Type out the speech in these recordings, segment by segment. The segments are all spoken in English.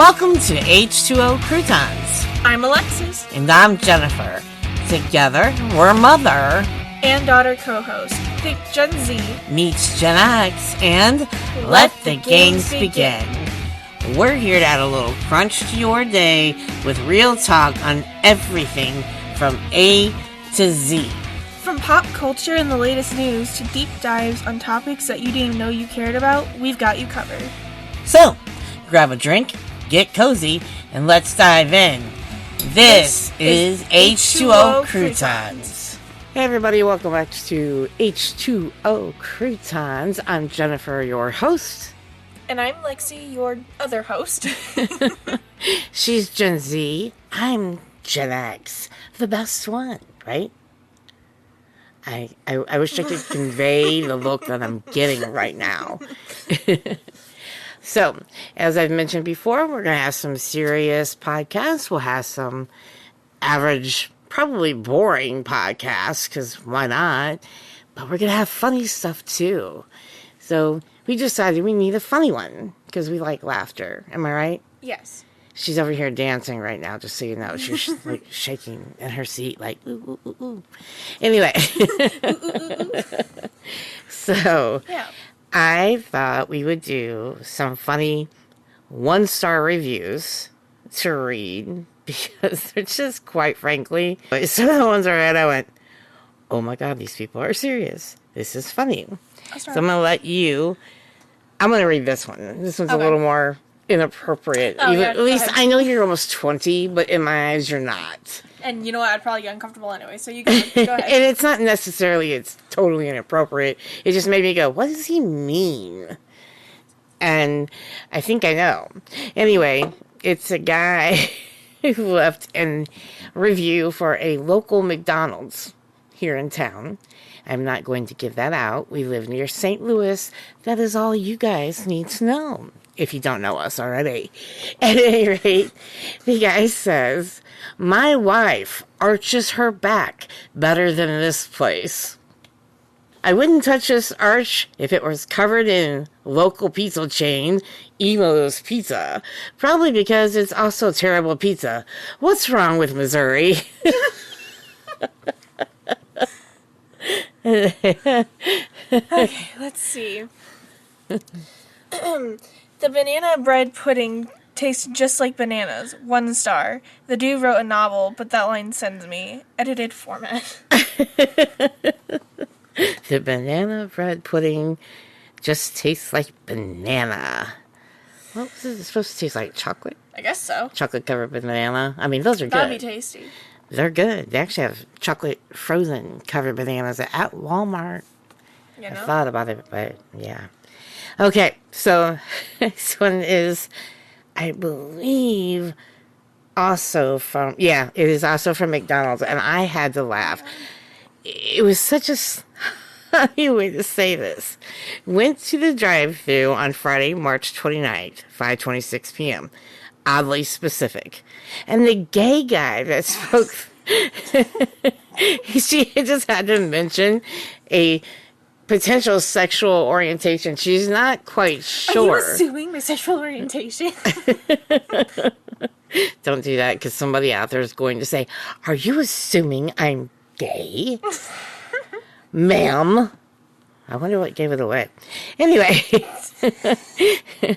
Welcome to H2O Croutons. I'm Alexis. And I'm Jennifer. Together, we're mother and daughter co-host. Think Gen Z meets Gen X and let the games begin. We're here to add a little crunch to your day with real talk on everything from A to Z. From pop culture and the latest news to deep dives on topics that you didn't even know you cared about, we've got you covered. So, grab a drink, get cozy, and let's dive in. This is H2O Croutons. Hey everybody, welcome back to H2O Croutons. I'm Jennifer, your host. And I'm Lexi, your other host. She's Gen Z. I'm Gen X. The best one, right? I wish I could convey the look that I'm getting right now. So, as I've mentioned before, we're going to have some serious podcasts. We'll have some average, probably boring podcasts, because why not? But we're going to have funny stuff, too. So, we decided we need a funny one, because we like laughter. Am I right? Yes. She's over here dancing right now, just so you know. She's like shaking in her seat, like, ooh, ooh, ooh, ooh. Anyway. So, yeah. I thought we would do some funny 1-star reviews to read, because they're just, quite frankly, some of the ones I read, I went, oh my God, these people are serious. This is funny. So I'm going to read this one. This one's okay. A little more inappropriate. At least I know you're almost 20, but in my eyes you're not. And you know what? I'd probably get uncomfortable anyway, so you go ahead. And it's not necessarily it's totally inappropriate. It just made me go, what does he mean? And I think I know. Anyway, it's a guy who left a review for a local McDonald's here in town. I'm not going to give that out. We live near St. Louis. That is all you guys need to know, if you don't know us already. At any rate, the guy says, my wife arches her back better than this place. I wouldn't touch this arch if it was covered in local pizza chain, Emo's Pizza. Probably because it's also terrible pizza. What's wrong with Missouri? Okay, let's see. The banana bread pudding tastes just like bananas. 1 star. The dude wrote a novel, but that line sends me. Edited format. The banana bread pudding just tastes like banana. What was it supposed to taste like? Chocolate? I guess so. Chocolate covered banana. I mean, those are good. That'd be tasty. They're good. They actually have chocolate frozen covered bananas at Walmart. You know? I thought about it, but yeah. Okay, so this one is, I believe, also from, it is also from McDonald's, and I had to laugh. It was such a funny way to say this. Went to the drive-thru on Friday, March 29th, 5:26 p.m. Oddly specific. And the gay guy that spoke, she just had to mention a potential sexual orientation. She's not quite sure. Are you assuming my sexual orientation? Don't do that, because somebody out there is going to say, are you assuming I'm gay? Ma'am. I wonder what gave it away. Anyway,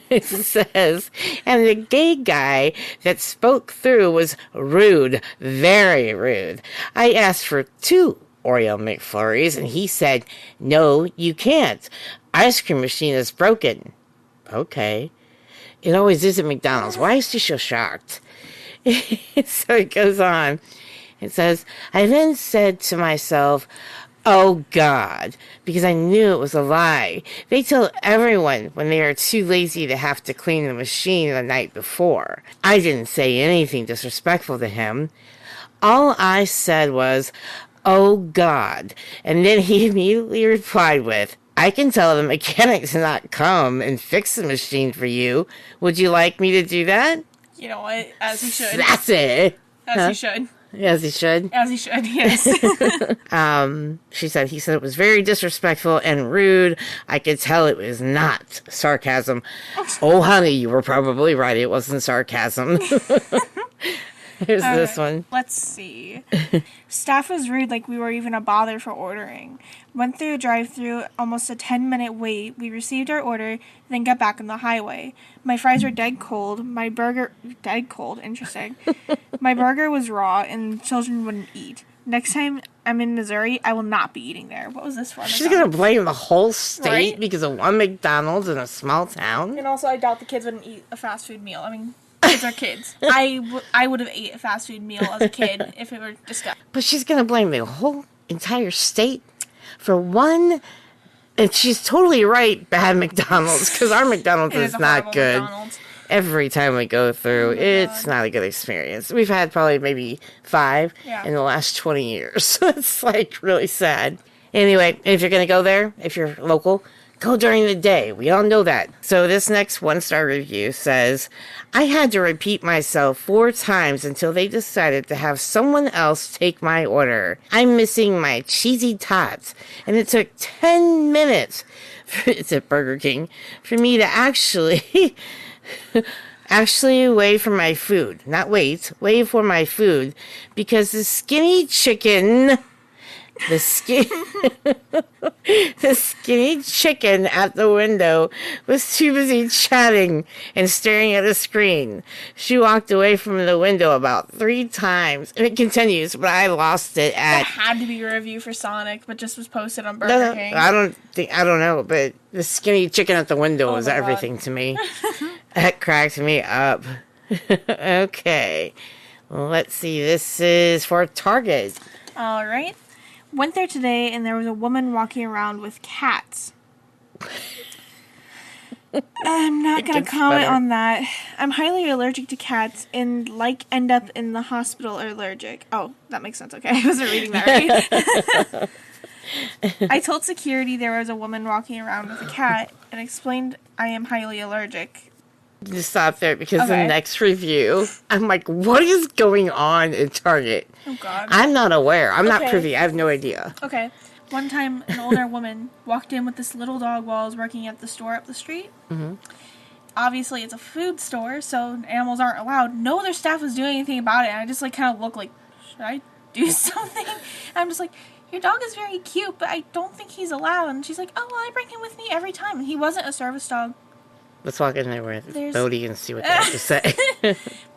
it says, and the gay guy that spoke through was rude, very rude. I asked for 2 Oreo McFlurries, and he said, no, you can't. Ice cream machine is broken. Okay. It always is at McDonald's. Why is she so shocked? So it goes on. It says, I then said to myself, oh, God, because I knew it was a lie. They tell everyone when they are too lazy to have to clean the machine the night before. I didn't say anything disrespectful to him. All I said was, oh, God. And then he immediately replied with, I can tell the mechanic to not come and fix the machine for you. Would you like me to do that? You know what? As you should. That's it. As you should. As he should. As he should, yes. He said it was very disrespectful and rude. I could tell it was not sarcasm. Oh, honey, you were probably right. It wasn't sarcasm. Here's this one. Let's see. Staff was rude, like we were even a bother for ordering. Went through a drive-thru, almost a 10-minute wait. We received our order, then got back on the highway. My fries were dead cold. Interesting. My burger was raw, and children wouldn't eat. Next time I'm in Missouri, I will not be eating there. What was this for? She's going to blame the whole state right? because of one McDonald's in a small town? And also, I doubt the kids wouldn't eat a fast food meal. I mean, kids are kids. I would have ate a fast food meal as a kid if it were disgusting. But she's going to blame the whole entire state for one, and she's totally right, bad McDonald's, because our McDonald's is not good. McDonald's. Every time we go through, it's not a good experience. We've had probably maybe 5 in the last 20 years. It's like really sad. Anyway, if you're going to go there, if you're local, go during the day. We all know that. So this next 1-star review says, I had to repeat myself 4 times until they decided to have someone else take my order. I'm missing my cheesy tots, and it took 10 minutes, it's at Burger King, for me to actually wait for my food. Not wait for my food, because the skinny chicken... The skinny chicken at the window was too busy chatting and staring at a screen. She walked away from the window about 3 times. And it continues, but I lost it at... That had to be a review for Sonic, but just was posted on Burger King. I don't know, but the skinny chicken at the window was everything to me. That cracked me up. Okay. Well, let's see. This is for Target. All right. Went there today, and there was a woman walking around with cats. I'm not going to comment on that. I'm highly allergic to cats and end up in the hospital allergic. Oh, that makes sense. Okay, I wasn't reading that right. I told security there was a woman walking around with a cat and explained I am highly allergic. Just stop there because the next review, I'm like, what is going on in Target? Oh, God. I'm not aware. I'm not privy. I have no idea. Okay. One time, an older woman walked in with this little dog while I was working at the store up the street. Mm-hmm. Obviously, it's a food store, so animals aren't allowed. No other staff was doing anything about it, and I just, kind of looked like, should I do something? And I'm just like, your dog is very cute, but I don't think he's allowed. And she's like, oh, well, I bring him with me every time. And he wasn't a service dog. Let's walk in there with Bodie and see what they have to say.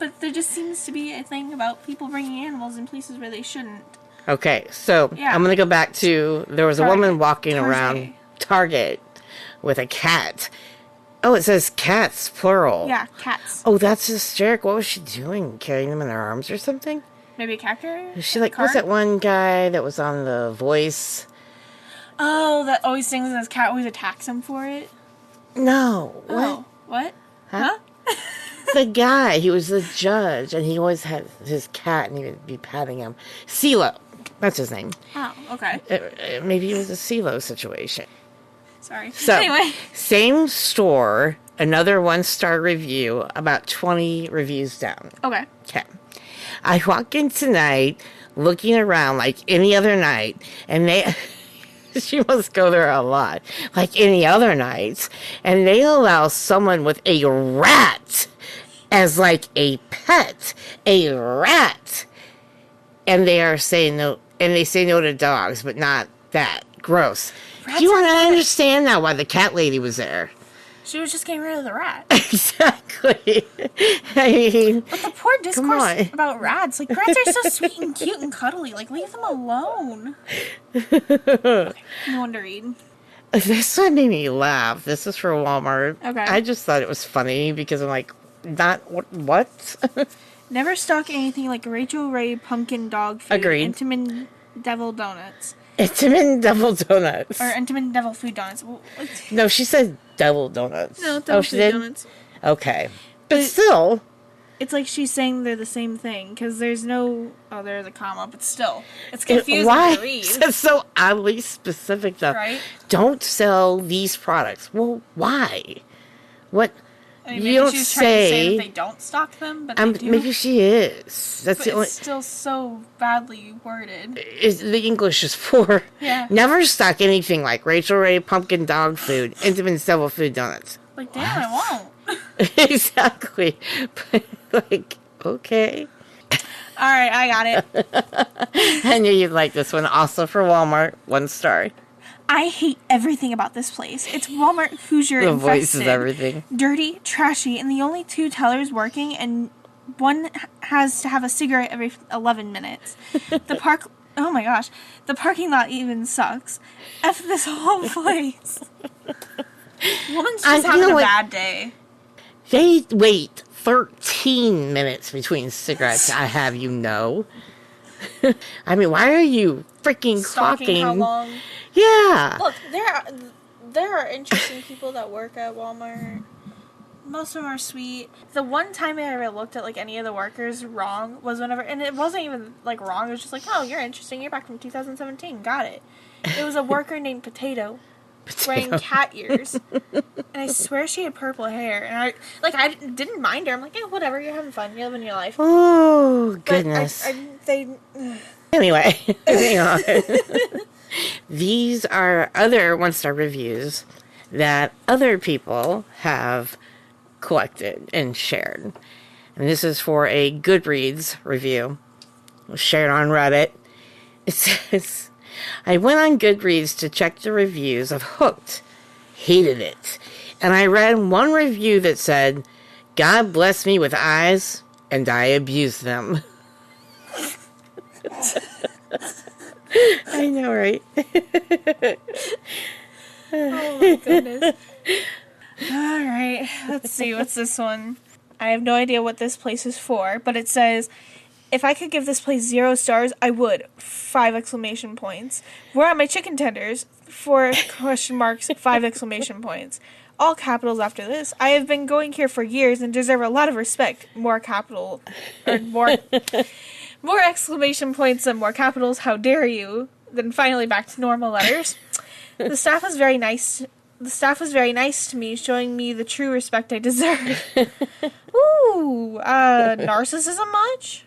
But there just seems to be a thing about people bringing animals in places where they shouldn't. Okay, so I'm going to go back to, there was a woman walking around Target with a cat. Oh, it says cats, plural. Yeah, cats. Oh, that's hysterical. What was she doing? Carrying them in her arms or something? Maybe a cat carrier? Was she was that one guy that was on The Voice? Oh, that always sings and his cat always attacks him for it? No. What? Oh, what? Huh? The guy, he was the judge, and he always had his cat, and he would be patting him. CeeLo. That's his name. Oh, okay. Maybe it was a CeeLo situation. Sorry. So, anyway. Same store, another 1-star review, about 20 reviews down. Okay. I walk in tonight, looking around like any other night, and they... She must go there a lot, like any other nights, and they allow someone with a rat as like a pet, a rat, and they are saying no, and they say no to dogs, but not that. Gross. Do you want to understand now why the cat lady was there? She was just getting rid of the rat. Exactly. I mean, but the poor discourse about rats. Like, rats are so sweet and cute and cuddly. Like, leave them alone. Okay, no one to read. This one made me laugh. This is for Walmart. Okay. I just thought it was funny because I'm like, not what? Never stock anything like Rachel Ray pumpkin dog food. Agreed. Intamin Devil Donuts. Intamin Devil Donuts. Or Intamin Devil Food Donuts. No, she said Devil Donuts. No, Devil Food Donuts. Okay. But still. It's like she's saying they're the same thing, because there's no... Oh, there's a comma, but still. It's confusing to read. It's so oddly specific, though. Right? Don't sell these products. Well, why? What? I mean, You maybe don't she's trying to say say. that they don't stock them, but they do. Maybe she is. That's But the only. it's still so badly worded. The English is for. Yeah. Never stock anything like Rachel Ray pumpkin dog food, Intimate Devil food donuts. Like, damn, I won't. Exactly. But, like, okay. All right, I got it. I knew you'd like this one. Also for Walmart, 1 star. I hate everything about this place. It's Walmart Hoosier The infested. voice is everything. Dirty, trashy, and the only 2 tellers working, and one has to have a cigarette every 11 minutes. Oh my gosh. The parking lot even sucks. F this whole place. Woman's just having a bad day. They wait 13 minutes between cigarettes, I have you know. I mean, why are you freaking Stalking clocking? how long? Yeah. Look, there are interesting people that work at Walmart. Most of them are sweet. The one time I ever looked at like any of the workers wrong was whenever, and it wasn't even like wrong. It was just like, oh, you're interesting. You're back from 2017. Got it. It was a worker named Potato. Wearing cat ears, and I swear she had purple hair, and I didn't mind her. I'm like, yeah, whatever, you're having fun, you're living your life. Oh, goodness. Anyway, moving on. These are other 1-star reviews that other people have collected and shared. And this is for a Goodreads review. It was shared on Reddit. It says, I went on Goodreads to check the reviews of Hooked. Hated it. And I read one review that said, God bless me with eyes, and I abused them. I know, right? Oh my goodness. Alright, let's see, what's this one? I have no idea what this place is for, but it says, if I could give this place 0 stars, I would. 5 exclamation points. Where are my chicken tenders? 4 question marks, 5 exclamation points. All capitals after this. I have been going here for years and deserve a lot of respect. More capital, or more exclamation points and more capitals. How dare you? Then finally back to normal letters. The staff was very nice. The staff was very nice to me, showing me the true respect I deserve. Ooh, narcissism much?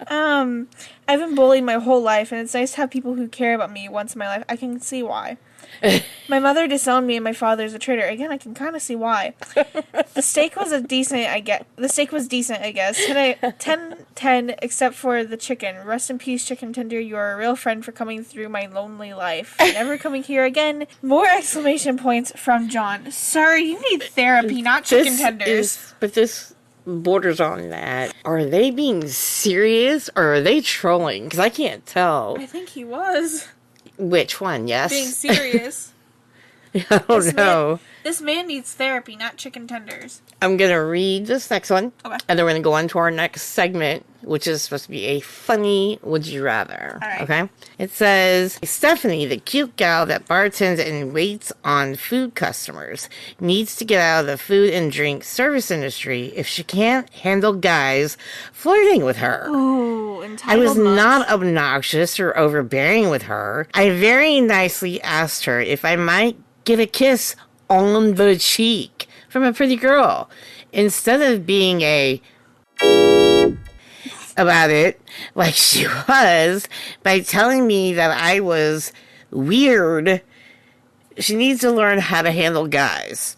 I've been bullied my whole life, and it's nice to have people who care about me once in my life. I can see why. My mother disowned me, and my father's a traitor. Again, I can kind of see why. The steak was decent, I guess. 10, except for the chicken. Rest in peace, chicken tender. You are a real friend for coming through my lonely life. Never coming here again. More exclamation points from John. Sir, you need therapy, not chicken tenders. But this borders on that. Are they being serious, or are they trolling? Because I can't tell. I think he was. Which one, yes? Being serious. I don't know. This man needs therapy, not chicken tenders. I'm going to read this next one. Okay. And then we're going to go on to our next segment, which is supposed to be a funny Would You Rather. All right. Okay? It says, Stephanie, the cute gal that bartends and waits on food customers, needs to get out of the food and drink service industry if she can't handle guys flirting with her. Ooh, I was much. not obnoxious or overbearing with her. I very nicely asked her if I might get a kiss on the cheek from a pretty girl, instead of being about it like she was, by telling me that I was weird. She needs to learn how to handle guys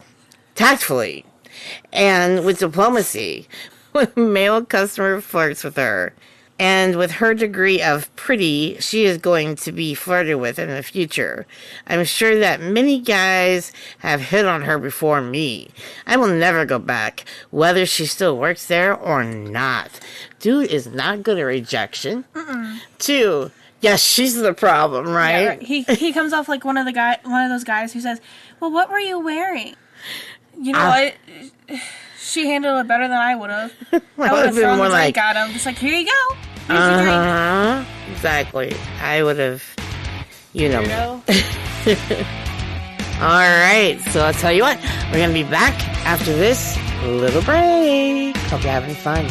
tactfully and with diplomacy when a male customer flirts with her. And with her degree of pretty, she is going to be flirted with in the future. I'm sure that many guys have hit on her before me. I will never go back, whether she still works there or not. Dude is not good at rejection. 2, yes, she's the problem, right? Yeah, right. He comes off like one of those guys who says, "Well, what were you wearing?" You know what? She handled it better than I would have. I would have thrown the drink at him. Just like, here you go. Here's your drink. Exactly. I would have, you know. All right. So I'll tell you what. We're going to be back after this little break. Hope you're having fun.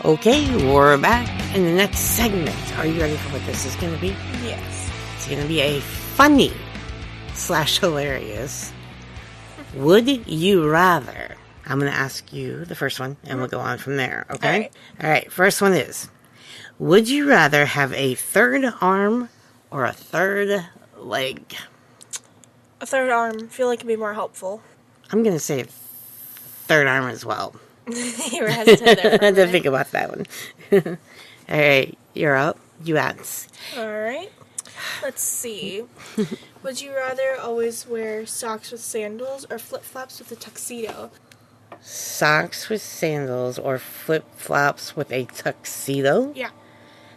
Okay, we're back in the next segment. Are you ready for what this is going to be? Yes. It's going to be a funny / hilarious. Would you rather? I'm going to ask you the first one, and we'll go on from there, okay? All right. First one is, would you rather have a third arm or a third leg? A third arm. I feel like it'd be more helpful. I'm going to say third arm as well. You were hesitant there for I a had to minute. think about that one. All right. You're up. You ask. All right. Let's see. Would you rather always wear socks with sandals or flip-flops with a tuxedo? Socks with sandals or flip-flops with a tuxedo? Yeah.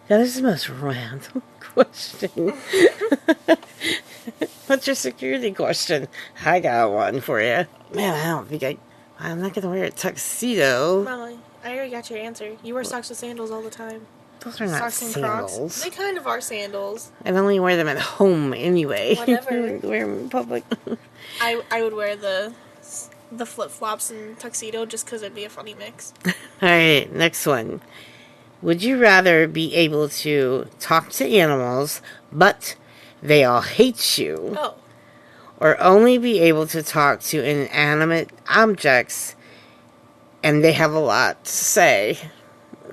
That is the most random question. What's your security question? I got one for you. Man, I don't think I'm not going to wear a tuxedo. Molly, I already got your answer. You wear socks with sandals all the time. Those are not Socks and sandals. Crocs. They kind of are sandals. I only wear them at home anyway. Whatever. Wear them in public. I would wear the flip-flops and tuxedo just because it'd be a funny mix. Alright, next one. Would you rather be able to talk to animals, but they all hate you? Oh. Or only be able to talk to inanimate objects, and they have a lot to say?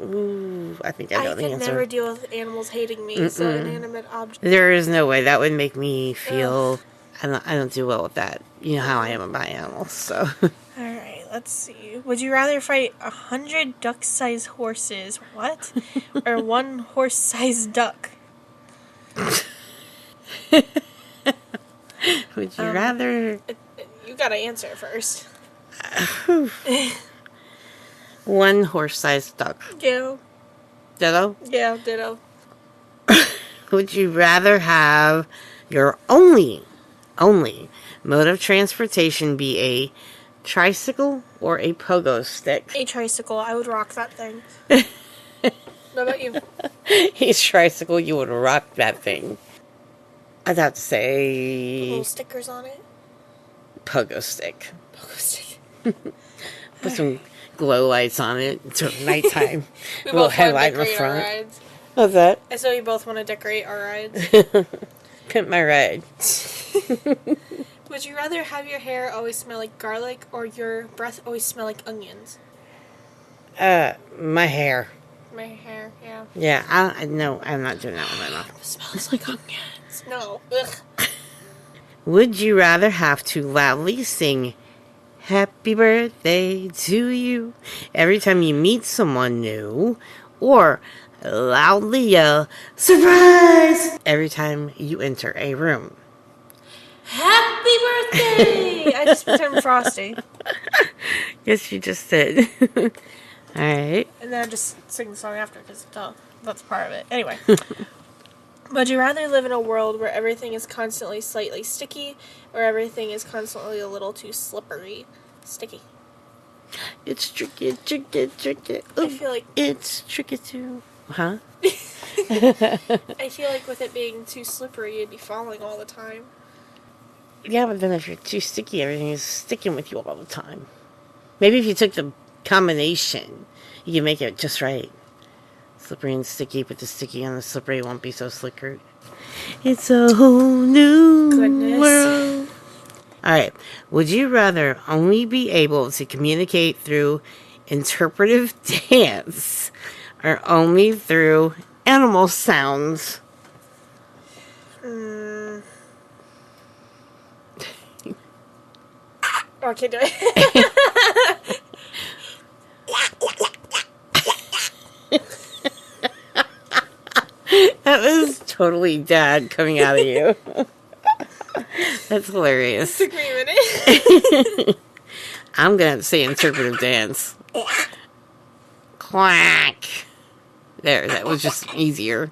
Ooh, I think I know the could answer. never deal with animals hating me, so inanimate objects. There is no way. That would make me feel... I don't do well with that. You know how I am about animals, so... Alright, let's see. Would you rather fight 100 duck-sized horses, what? Or one horse-sized duck? Would you rather... You gotta answer first. One horse-sized duck. Yeah. Ditto? Yeah, ditto. Would you rather have your only mode of transportation be a tricycle or a pogo stick? A tricycle. I would rock that thing. What about you? A tricycle, you would rock that thing. I'd have to say... Little stickers on it? Pogo stick. Pogo stick. Put some glow lights on it. It's nighttime. We Little both want to headlight in the decorate our front. rides. What's that? I saw you both want to decorate our rides. Pimp my ride. Would you rather have your hair always smell like garlic or your breath always smell like onions? My hair. My hair, yeah. Yeah, no, I'm not doing that one right now. It smells like onions. No. Ugh. Would you rather have to loudly sing happy birthday to you every time you meet someone new, or loudly yell surprise every time you enter a room? Happy birthday! I just pretend Frosty. Yes, you just did. Alright. And then I just sing the song after because that's part of it. Anyway. Would you rather live in a world where everything is constantly slightly sticky or everything is constantly a little too slippery? Sticky. It's tricky. Ooh, I feel like it's tricky too. Huh? I feel like with it being too slippery, you'd be falling all the time. Yeah, but then if you're too sticky, everything is sticking with you all the time. Maybe if you took the combination, you can make it just right. Slippery and sticky, but the sticky and the slippery won't be so slicker. It's a whole new world. Alright, would you rather only be able to communicate through interpretive dance or only through animal sounds? Oh, I can't do it. That was totally Dad coming out of you. That's hilarious. Took me a minute. I'm gonna have to say interpretive dance. Quack. There, that was just easier.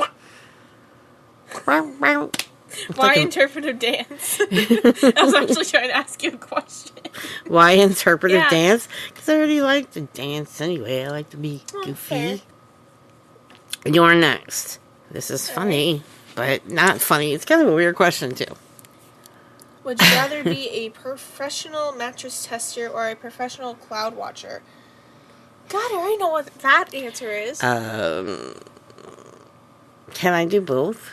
Why interpretive dance? I was actually trying to ask you a question. Why interpretive Yeah. dance? Because I already like to dance anyway. I like to be goofy. Fair. You're next. This is funny, but not funny. It's kind of a weird question, too. Would you rather be a professional mattress tester or a professional cloud watcher? God, I already know what that answer is. Can I do both?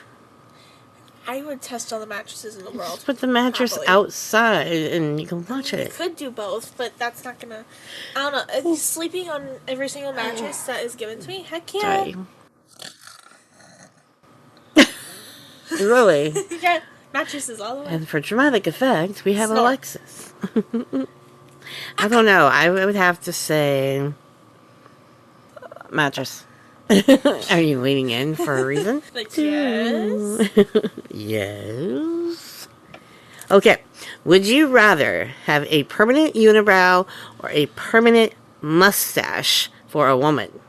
I would test all the mattresses in the world. Just put the mattress happily. outside and you can watch You it. could do both, but that's not gonna... I don't know. Sleeping on every single mattress that is given to me? Heck yeah. Sorry. Really? Yeah, mattresses all the way. And for dramatic effect, we have Snort. Alexis. I don't know. I would have to say mattress. Are you leaning in for a reason? Like, yes. Yes. Okay. Would you rather have a permanent unibrow or a permanent mustache for a woman?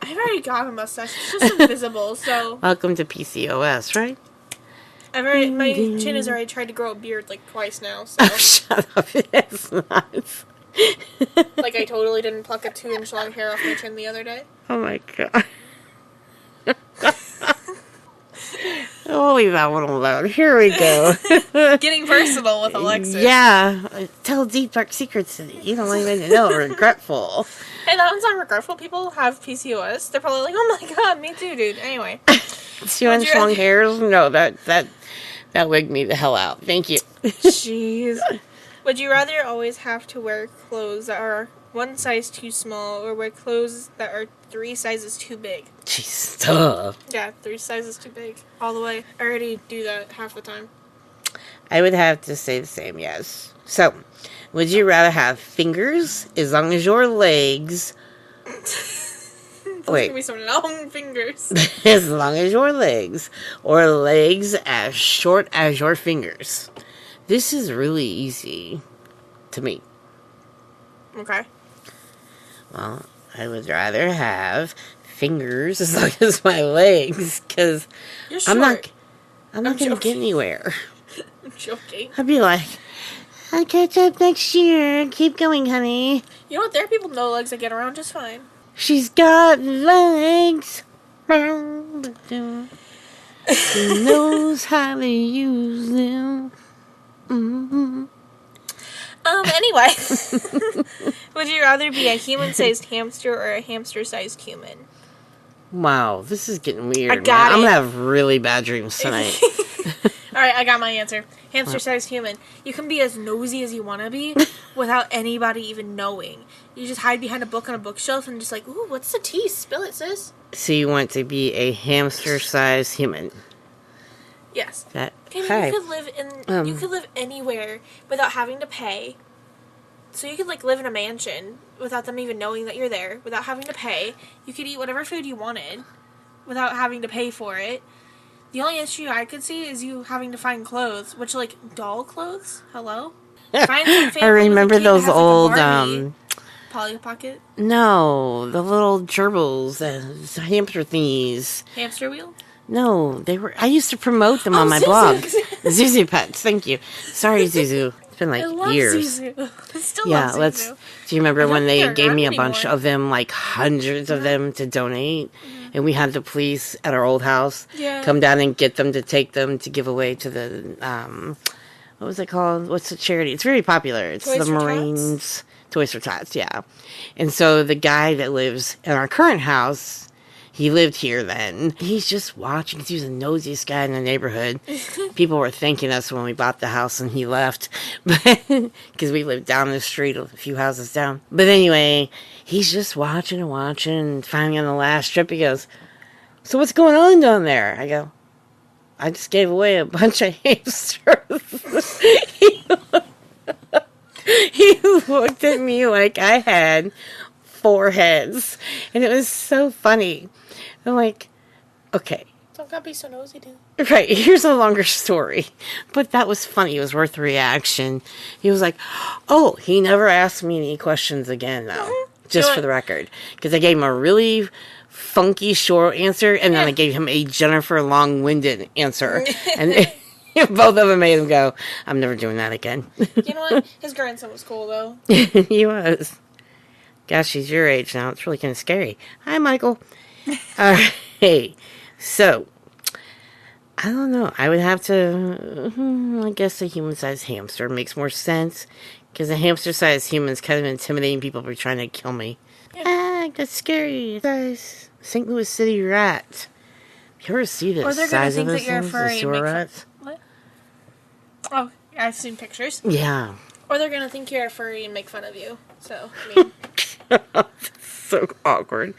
I've already got a mustache. It's just invisible, so... Welcome to PCOS, right? My chin has already tried to grow a beard like twice now, so... Oh, shut up. It's not. Like, I totally didn't pluck a 2-inch long hair off my chin the other day. Oh my god. We'll leave that one alone. Here we go. Getting personal with Alexis. Yeah. Tell deep, dark secrets that you don't even know. Regretful. Hey, that one's not regretful. People have PCOS. They're probably like, oh my god, me too, dude. Anyway. 2-inch long hairs? No, that wigged me the hell out. Thank you. Jeez. Would you rather always have to wear clothes that are 1 size too small or wear clothes that are 3 sizes too big? Jeez, stop. Yeah, 3 sizes too big. All the way. I already do that half the time. I would have to say the same, yes. So, would you rather have fingers as long as your legs... Those are gonna be some long fingers. As long as your legs, or legs as short as your fingers? This is really easy to me. Okay. Well, I would rather have fingers as long as my legs, because I'm not going to get anywhere. I'm joking. I'd be like, I'll catch up next year. Keep going, honey. You know what? There are people with no legs that get around just fine. She's got legs. She knows how to use them. Mm-hmm. Anyway. Would you rather be a human-sized hamster or a hamster-sized human? Wow, this is getting weird. I got man. I'm it. gonna have really bad dreams tonight. Alright, I got my answer. Hamster-sized human. You can be as nosy as you want to be without anybody even knowing. You just hide behind a book on a bookshelf and just like, ooh, what's the tea? Spill it, sis. So you want to be a hamster-sized human? Yes. That Okay, hi. you could live anywhere without having to pay. So you could like live in a mansion without them even knowing that you're there, without having to pay. You could eat whatever food you wanted without having to pay for it. The only issue I could see is you having to find clothes, which like doll clothes. Hello. Find some family I remember with a kid those that has, like, a old Barbie. Polly Pocket, no, the little gerbils, the hamster thingies. hamster wheel. No, they were. I used to promote them on my Zuzu. blog. Zuzu Pets. Thank you. Sorry, Zuzu. It's been like I love years. Zuzu. I still Yeah, love Zuzu. let's. Do you remember I when don't they think they're gave me a around bunch anymore. of them, like hundreds of them to donate, and we had the police at our old house Yeah. come down and get them to take them to give away to the what was it called? What's the charity? It's very popular. It's Toys the for Tots? Marines. Toys for Tots, yeah. And so the guy that lives in our current house. He lived here then. He's just watching because he was the nosiest guy in the neighborhood. People were thanking us when we bought the house and he left. Because we lived down the street a few houses down. But anyway, he's just watching and watching. And finally on the last trip, he goes, so what's going on down there? I go, I just gave away a bunch of hamsters. He looked at me like I had 4 heads. And it was so funny. I'm like, okay. Don't gotta be so nosy, dude. Right, here's a longer story. But that was funny. It was worth the reaction. He was like, oh, he never asked me any questions again, though. Just for the record. Because I gave him a really funky, short answer, and then I gave him a Jennifer long-winded answer. And both of them made him go, I'm never doing that again. You know what? His grandson was cool, though. He was. Gosh, he's your age now. It's really kind of scary. Hi, Michael. All right. So, I don't know. I would have to, I guess a human-sized hamster makes more sense. Because a hamster-sized human is kind of intimidating. People are trying to kill me. Yeah. Ah, that's scary. Size St. Louis City rat. You ever see the Or they're gonna size of think those that you're a things? The furry and sewer make fun. rats? What? Oh, I've seen pictures. Yeah. Or they're gonna think you're a furry and make fun of you. So, I mean, So awkward.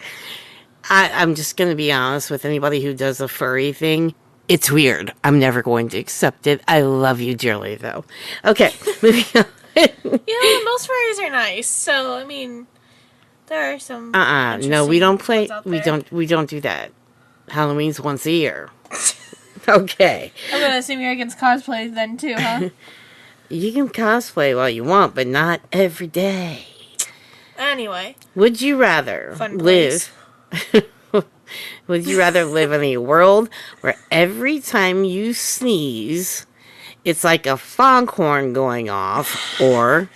I'm just going to be honest with anybody who does a furry thing. It's weird. I'm never going to accept it. I love you dearly, though. Okay, moving on. most furries are nice. So, I mean, there are some. No, we don't play. ones out We there. don't do that. Halloween's once a year. Okay. I'm gonna assume you're against cosplay then too, huh? You can cosplay all you want, but not every day. Anyway, Would you rather fun live? Would you rather live in a world where every time you sneeze, it's like a foghorn going off, or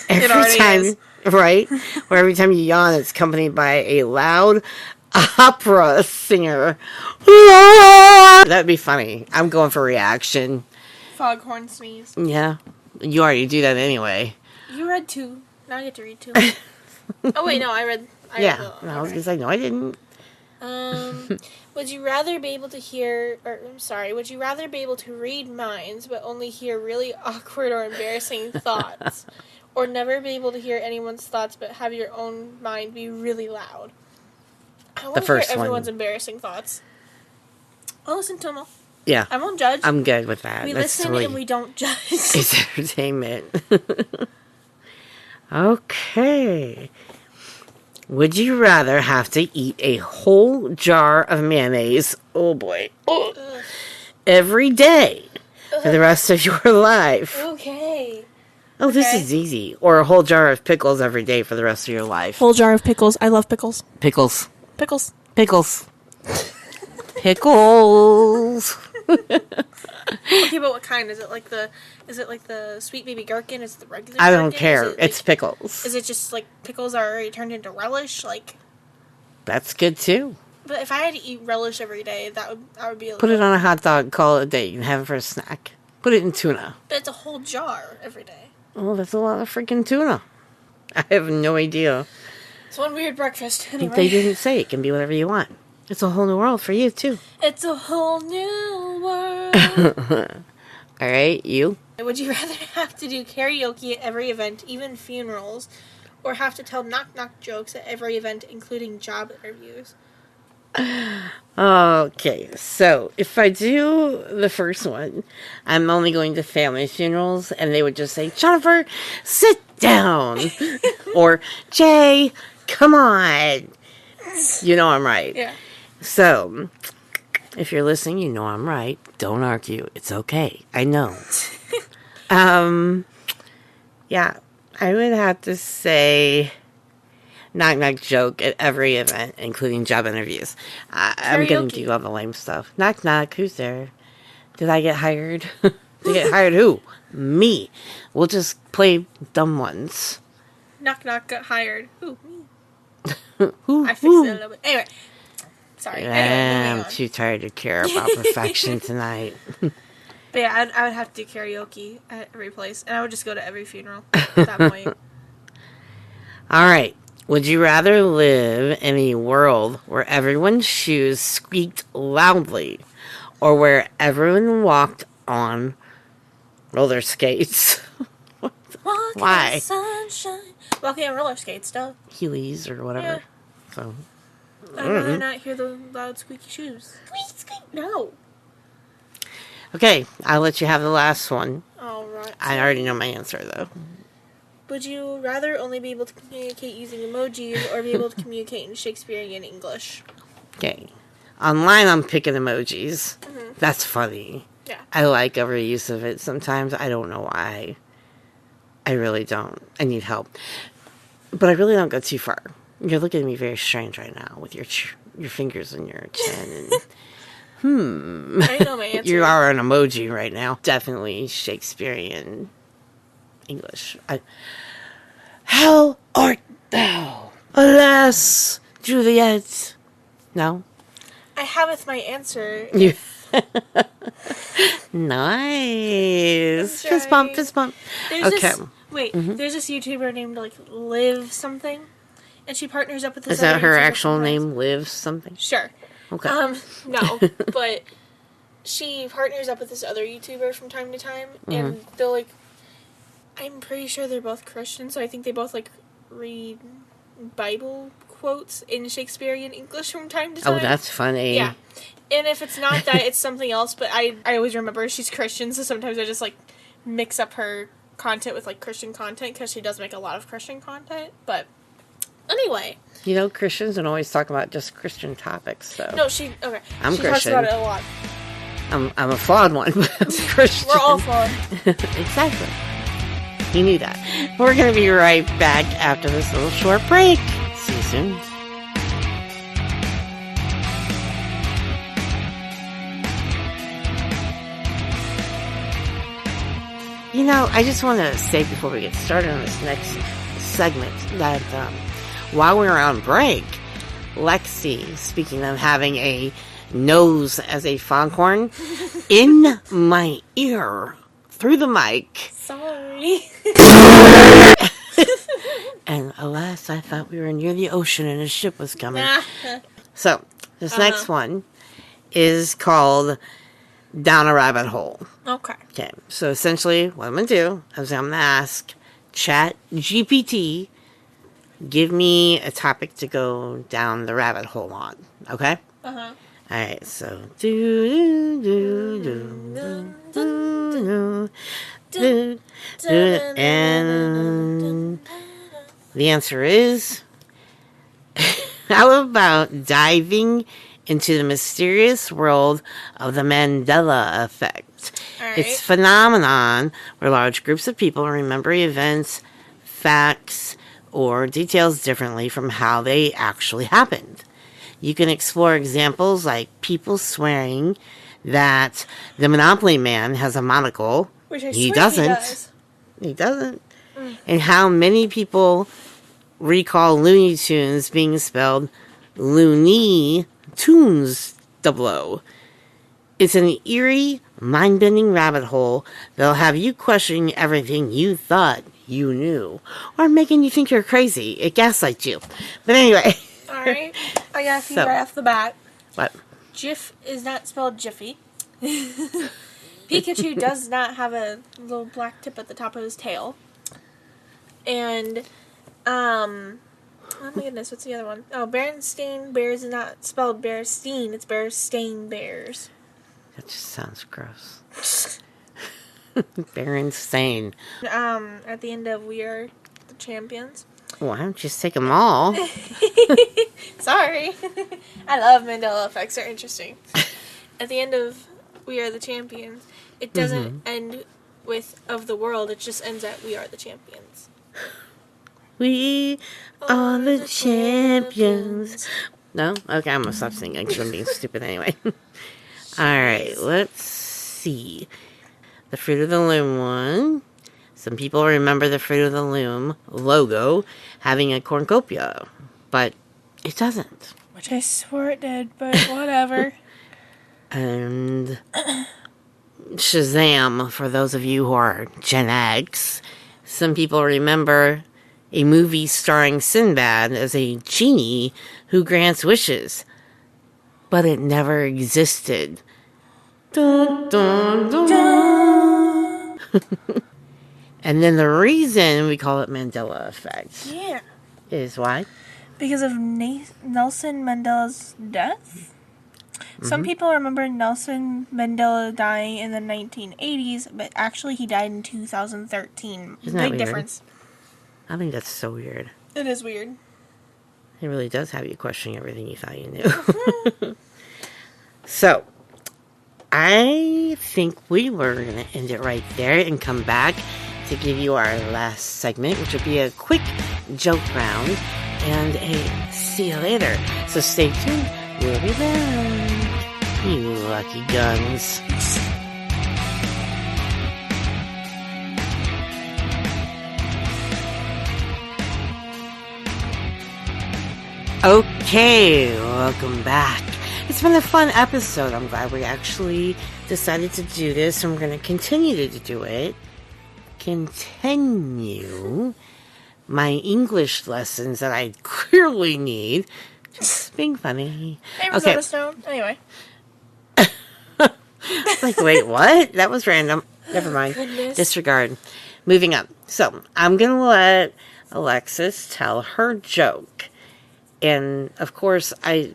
every already time, is. right? Or every time you yawn, it's accompanied by a loud opera singer. That'd be funny. I'm going for reaction. foghorn sneeze. Yeah, you already do that anyway. You read 2. Now I get to read 2. Oh wait, no, I read. Yeah, I was gonna say no, I didn't. Would you rather be able to hear, or I'm sorry, would you rather be able to read minds but only hear really awkward or embarrassing thoughts? Or never be able to hear anyone's thoughts but have your own mind be really loud? I want to hear first one. everyone's embarrassing thoughts. I'll listen to them all. Yeah, I won't judge. I'm good with that. We That's listen totally, and we don't judge. it's entertainment. Okay. Would you rather have to eat a whole jar of mayonnaise, oh boy, every day for the rest of your life? Okay. Oh, this Okay. is easy. Or a whole jar of pickles every day for the rest of your life. Whole jar of pickles. I love pickles. Pickles. Pickles. Pickles. Pickles. Okay, but what kind? Is it like the sweet baby gherkin? Is it the regular I don't gherkin? care. Is it, It's like, pickles. is it just like pickles are already turned into relish? Like, That's good too. but if I had to eat relish every day, that would be. Put it on a hot dog, call it a day. You can have it for a snack. Put it in tuna. But it's a whole jar every day. Oh, that's a lot of freaking tuna. I have no idea. It's one weird breakfast. Anyway, They didn't say it can be whatever you want. It's a whole new world for you too. it's a whole new world. All right, you. Would you rather have to do karaoke at every event, even funerals, or have to tell knock-knock jokes at every event, including job interviews? Okay, so if I do the first one, I'm only going to family funerals, and they would just say, Jennifer, sit down. Or, Jay, come on. You know I'm right. Yeah. So, if you're listening, you know I'm right. Don't argue. It's okay. I know. Yeah, I would have to say knock-knock joke at every event, including job interviews. I'm going to do all the lame stuff. Knock-knock, who's there? Did I get hired? Did I get hired who? Me. We'll just play dumb ones. Knock-knock got hired. Ooh, me. Who? I fixed it a little bit. Anyway. Sorry. Anyway, I'm moving on. too tired to care about perfection tonight. But yeah, I would have to do karaoke at every place. And I would just go to every funeral at that point. All right. Would you rather live in a world where everyone's shoes squeaked loudly or where everyone walked on roller skates? Walking Why? in sunshine. Walking on roller skates, though. Heelys or whatever. Yeah. So, I'd rather not hear the loud squeaky shoes. Squeak, squeak. No. okay, I'll let you have the last one. Alright. I already know my answer, though. Would you rather only be able to communicate using emojis or be able to communicate in Shakespearean English? Okay. Online, I'm picking emojis. Mm-hmm. That's funny. Yeah. I like overuse of it sometimes. I don't know why. I really don't. I need help. But I really don't go too far. You're looking at me very strange right now with your fingers on your chin. And, I know my answer. You are an emoji right now. Definitely Shakespearean English. How art thou? Alas, Juliet. No? I haveth my answer. You. Nice. I'm Fist bump, trying. fist bump. There's Okay. there's this YouTuber named like Liv something, and she partners up with this. Is that other her YouTuber actual sometimes. name? Liv something? Sure. Okay. No, but she partners up with this other YouTuber from time to time, and they'll, like, I'm pretty sure they're both Christian, so I think they both, like, read Bible quotes in Shakespearean English from time to time. Oh, that's funny. Yeah. And if it's not that, it's something else, but I always remember she's Christian, so sometimes I just, like, mix up her content with, like, Christian content, because she does make a lot of Christian content, but anyway. You know, Christians don't always talk about just Christian topics, so. No, I'm she Christian. talks about it a lot. I'm a flawed one, but I'm Christian. We're all flawed. Exactly. You knew that. We're going to be right back after this little short break. See you soon. You know, I just want to say before we get started on this next segment that while we were on break, Lexi, speaking of having a nose as a foghorn, in my ear, through the mic. Sorry. And alas, I thought we were near the ocean and a ship was coming. So, this next one is called Down a Rabbit Hole. Okay, so essentially what I'm going to do is I'm going to ask ChatGPT, give me a topic to go down the rabbit hole on, okay? Alright, so and the answer is how about diving into the mysterious world of the Mandela effect? Right. It's a phenomenon where large groups of people remember events, facts, or details differently from how they actually happened. You can explore examples like people swearing that the Monopoly Man has a monocle. Which I He swear doesn't. He doesn't. And how many people recall Looney Tunes being spelled Looney Tunes double-O. It's an eerie, mind-bending rabbit hole that'll have you questioning everything you thought you knew, or making you think you're crazy. It gaslights you. But anyway. Alright. I got a few right off the bat. What? Jif is not spelled Jiffy. Pikachu does not have a little black tip at the top of his tail. And, oh my goodness, what's the other one? Oh, Berenstain Bears is not spelled Bearstein, it's Bearstain Bears. That just sounds gross. Berenstain. At the end of We Are the Champions. Why don't you just take them all? Sorry. I love Mandela effects, they're interesting. At the end of We Are the Champions, it doesn't end with of the world, it just ends at We Are the Champions. We are the champions. No? Okay, I'm going to stop singing because I'm being stupid anyway. Alright, let's see. The Fruit of the Loom one. Some people remember the Fruit of the Loom logo having a cornucopia, but it doesn't. Which I swore it did, but whatever. And Shazam, for those of you who are Gen X. Some people remember a movie starring Sinbad as a genie who grants wishes, but it never existed. Dun, dun, dun. And then the reason we call it Mandela effect is why? Because of Nelson Mandela's death. Some people remember Nelson Mandela dying in the 1980s, but actually he died in 2013. Isn't that Big weird? difference. I think that's so weird. It is weird. It really does have you questioning everything you thought you knew. So, I think we were going to end it right there and come back to give you our last segment, which will be a quick joke round and a see you later. So stay tuned. We'll be back. You lucky guns. Okay, welcome back. It's been a fun episode. I'm glad we actually decided to do this, and we're going to continue to do it. Continue my English lessons that I clearly need Just being funny. Hey, Rosetta Stone. Anyway. Like, wait, what? That was random. Never mind. Goodness. Disregard. Moving on. So, I'm going to let Alexis tell her joke. And, of course, I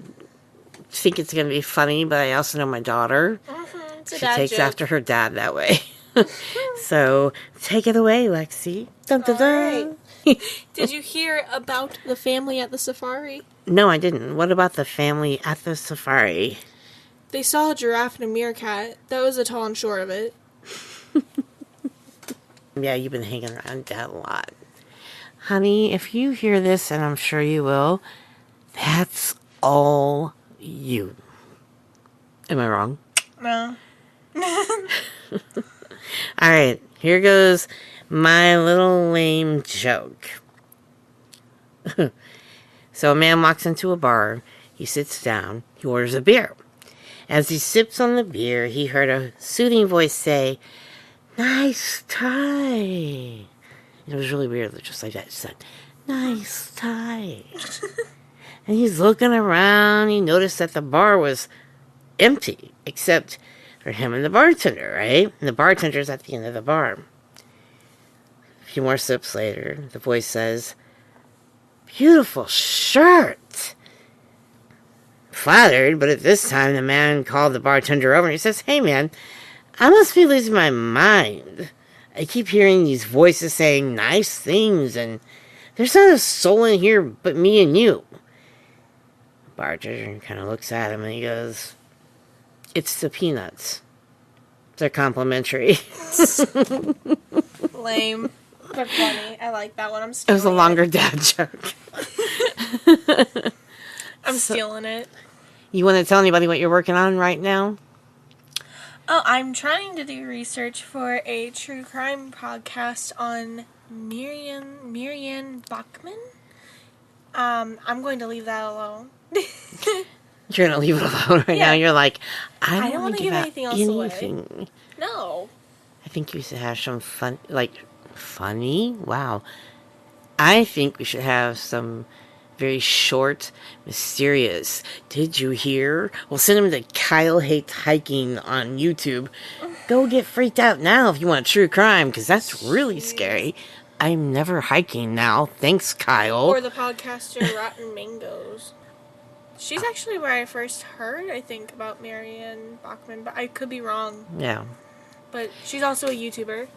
think it's going to be funny, but I also know my daughter. It's a She dad takes joke. after her dad that way. So, take it away, Lexi. Dun, dun, dun. Did you hear about the family at the safari? No, I didn't. What about the family at the safari? They saw a giraffe and a meerkat. That was the tall and short of it. Yeah, you've been hanging around Dad a lot. Honey, if you hear this, and I'm sure you will, that's all you. Am I wrong? No. All right, here goes my little lame joke. So a man walks into a bar. He sits down. He orders a beer. As he sips on the beer, he heard a soothing voice say, "Nice tie." It was really weird, just like that. It said, "Nice tie." And he's looking around. He noticed that the bar was empty, except for him and the bartender, right? And the bartender's at the end of the bar. A few more sips later, the voice says, "Beautiful shirt." Flattered, but at this time the man called the bartender over and he says, "Hey man, I must be losing my mind. I keep hearing these voices saying nice things and there's not a soul in here but me and you." The bartender kind of looks at him and he goes, "It's the peanuts. They're complimentary." Lame. But funny. I like that one. I'm It stealing was a longer dad joke. I'm stealing it. You want to tell anybody what you're working on right now? Oh, I'm trying to do research for a true crime podcast on Marianne Bachman. I'm going to leave that alone. You're going to leave it alone right now. You're like, I don't want to give anything else away. anything. No. I think you should have some fun, like, funny? Wow. I think we should have some very short, mysterious, "Did you hear?" We'll send them to Kyle Hates Hiking on YouTube. Go get freaked out now if you want true crime, because that's really scary. I'm never hiking now. Thanks, Kyle. Or the podcaster Rotten Mangoes. She's actually where I first heard, I think, about Marianne Bachman, but I could be wrong. Yeah. But she's also a YouTuber.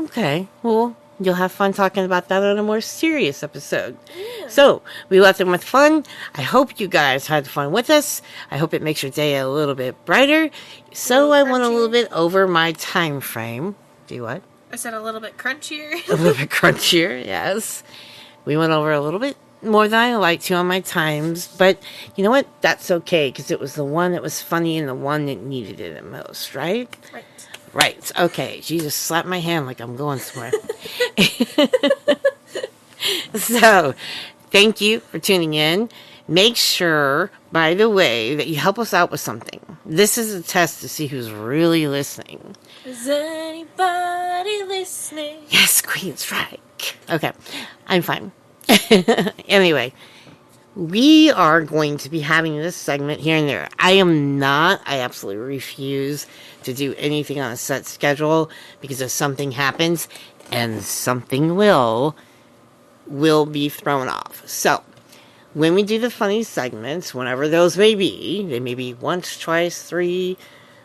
Okay. Well, you'll have fun talking about that on a more serious episode. Yeah. So, we left them with fun. I hope you guys had fun with us. I hope it makes your day a little bit brighter. So, I went a little bit over my time frame. Do what? I said a little bit crunchier. A little bit crunchier, yes. We went over a little bit more than I like to on my times. But, you know what? That's okay, because it was the one that was funny and the one that needed it the most, right? Right. Right. Okay. She just slapped my hand like I'm going somewhere. So, thank you for tuning in. Make sure, by the way, that you help us out with something. This is a test to see who's really listening. Is anybody listening? Yes, Queen Strike. Okay. I'm fine. Anyway. We are going to be having this segment here and there. I absolutely refuse to do anything on a set schedule because if something happens, and something will be thrown off. So, when we do the funny segments, whenever those may be, they may be once, twice, 3,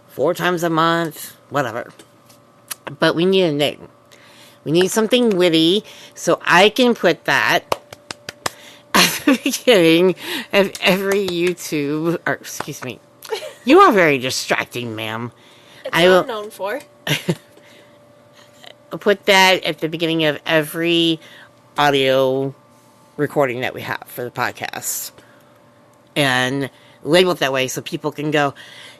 4 times a month, whatever. But we need a name. We need something witty, so I can put that at the beginning of every YouTube, or excuse me, you are very distracting, ma'am. It's what I'm known for. I'll put that at the beginning of every audio recording that we have for the podcast. And label it that way so people can go,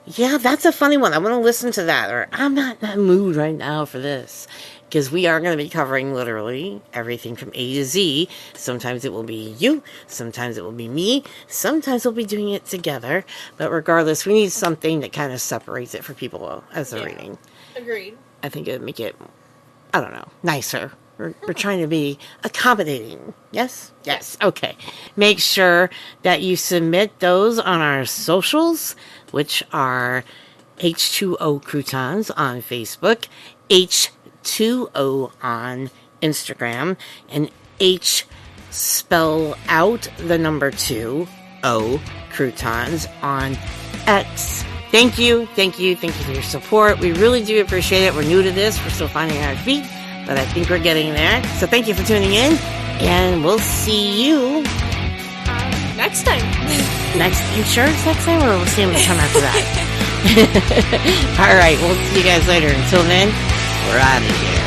yeah, that's a funny one. I want to listen to that. Or I'm not in that mood right now for this. Because we are going to be covering literally everything from A to Z. Sometimes it will be you. Sometimes it will be me. Sometimes we'll be doing it together. But regardless, we need something that kind of separates it for people as they're reading. Agreed. I think it would make it, I don't know, nicer. We're trying to be accommodating. Yes? Yes. Okay. Make sure that you submit those on our socials, which are H2O Croutons on Facebook, H2O on Instagram, and H spell out the number 2 O Croutons on X. Thank you for your support. We really do appreciate it. We're new to this. We're still finding our feet, but I think we're getting there. So thank you for tuning in, and we'll see you next time. You sure it's next time, or we'll see him come after that? All right, we'll see you guys later. Until then, we're out of here.